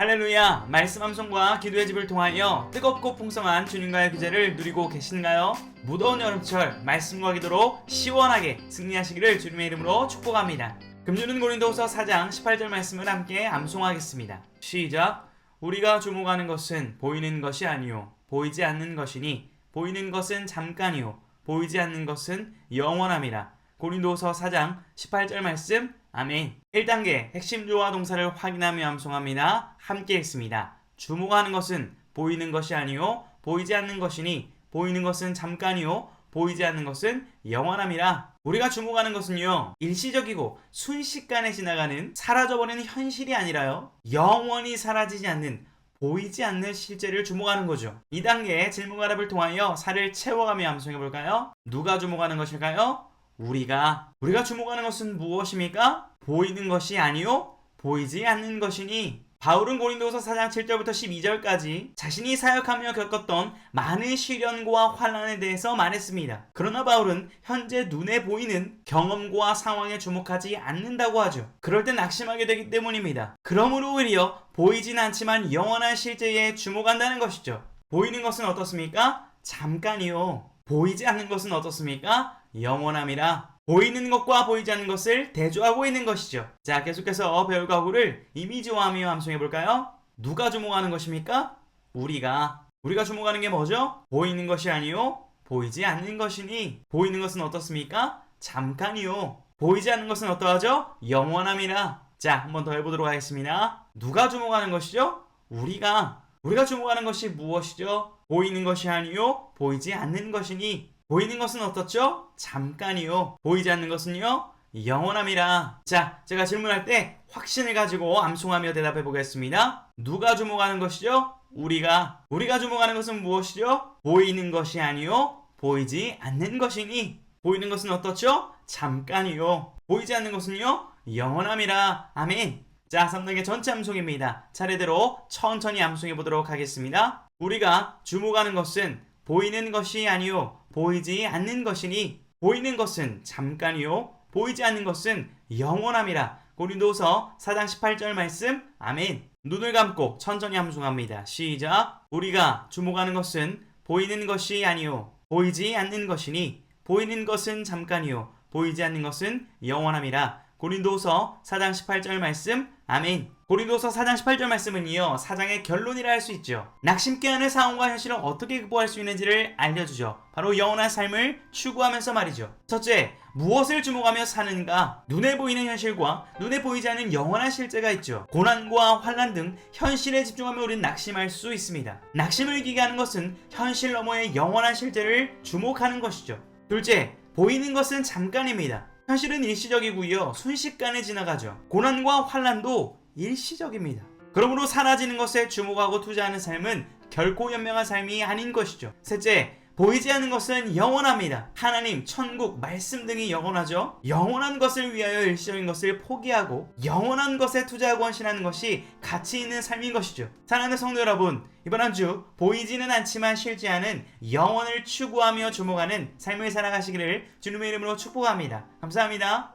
할렐루야! 말씀 함송과 기도의 집을 통하여 뜨겁고 풍성한 주님과의 교제를 누리고 계신가요? 무더운 여름철 말씀과 기도로 시원하게 승리하시기를 주님의 이름으로 축복합니다. 금주는 고린도후서 4장 18절 말씀을 함께 암송하겠습니다. 시작! 우리가 주목하는 것은 보이는 것이 아니요 보이지 않는 것이니 보이는 것은 잠깐이요 보이지 않는 것은 영원함이라. 고린도후서 4장 18절 말씀. 아멘. 1단계 핵심 주어와 동사를 확인하며 암송합니다. 함께 읽습니다. 주목하는 것은 보이는 것이 아니요 보이지 않는 것이니 보이는 것은 잠깐이요 보이지 않는 것은 영원함이라. 우리가 주목하는 것은요 일시적이고 순식간에 지나가는 사라져버리는 현실이 아니라요 영원히 사라지지 않는 보이지 않는 실제를 주목하는 거죠. 2단계 질문과답을 통하여 살을 채워가며 암송해볼까요? 누가 주목하는 것일까요? 우리가 주목하는 것은 무엇입니까? 보이는 것이 아니요 보이지 않는 것이니. 바울은 고린도후서 4장 7절부터 12절까지 자신이 사역하며 겪었던 많은 시련과 환난에 대해서 말했습니다. 그러나 바울은 현재 눈에 보이는 경험과 상황에 주목하지 않는다고 하죠. 그럴 때 낙심하게 되기 때문입니다. 그러므로 오히려 보이진 않지만 영원한 실제에 주목한다는 것이죠. 보이는 것은 어떻습니까? 잠깐이요. 보이지 않는 것은 어떻습니까? 영원함이라. 보이는 것과 보이지 않는 것을 대조하고 있는 것이죠. 자, 계속해서 배울 가구를 이미지화하며 암송해볼까요? 누가 주목하는 것입니까? 우리가 주목하는 게 뭐죠? 보이는 것이 아니요 보이지 않는 것이니. 보이는 것은 어떻습니까? 잠깐이요. 보이지 않는 것은 어떠하죠? 영원함이라. 자, 한번 더 해보도록 하겠습니다. 누가 주목하는 것이죠? 우리가 주목하는 것이 무엇이죠? 보이는 것이 아니요 보이지 않는 것이니. 보이는 것은 어떻죠? 잠깐이요. 보이지 않는 것은요? 영원함이라. 자, 제가 질문할 때 확신을 가지고 암송하며 대답해 보겠습니다. 누가 주목하는 것이죠? 우리가 주목하는 것은 무엇이죠? 보이는 것이 아니요 보이지 않는 것이니. 보이는 것은 어떻죠? 잠깐이요. 보이지 않는 것은요? 영원함이라. 아멘. 자, 3단계 전체 암송입니다. 차례대로 천천히 암송해 보도록 하겠습니다. 우리가 주목하는 것은 보이는 것이 아니요 보이지 않는 것이니. 보이는 것은 잠깐이요 보이지 않는 것은 영원함이라. 고린도후서 4장 18절 말씀. 아멘. 눈을 감고 천천히 암송합니다. 시작. 우리가 주목하는 것은 보이는 것이 아니요 보이지 않는 것이니. 보이는 것은 잠깐이요 보이지 않는 것은 영원함이라. 고린도후서 4장 18절 말씀. 아멘. 고린도서 4장 18절 말씀은요 4장의 결론이라 할 수 있죠. 낙심케 하는 상황과 현실을 어떻게 극복할 수 있는지를 알려주죠. 바로 영원한 삶을 추구하면서 말이죠. 첫째, 무엇을 주목하며 사는가? 눈에 보이는 현실과 눈에 보이지 않는 영원한 실제가 있죠. 고난과 환난 등 현실에 집중하며 우리는 낙심할 수 있습니다. 낙심을 이기게 하는 것은 현실 너머의 영원한 실제를 주목하는 것이죠. 둘째, 보이는 것은 잠깐입니다. 현실은 일시적이고요 순식간에 지나가죠. 고난과 환난도 일시적입니다. 그러므로 사라지는 것에 주목하고 투자하는 삶은 결코 현명한 삶이 아닌 것이죠. 셋째, 보이지 않는 것은 영원합니다. 하나님, 천국, 말씀 등이 영원하죠. 영원한 것을 위하여 일시적인 것을 포기하고 영원한 것에 투자하고 헌신하는 것이 가치 있는 삶인 것이죠. 사랑하는 성도 여러분, 이번 한 주 보이지는 않지만 실지 않은 영원을 추구하며 주목하는 삶을 살아가시기를 주님의 이름으로 축복합니다. 감사합니다.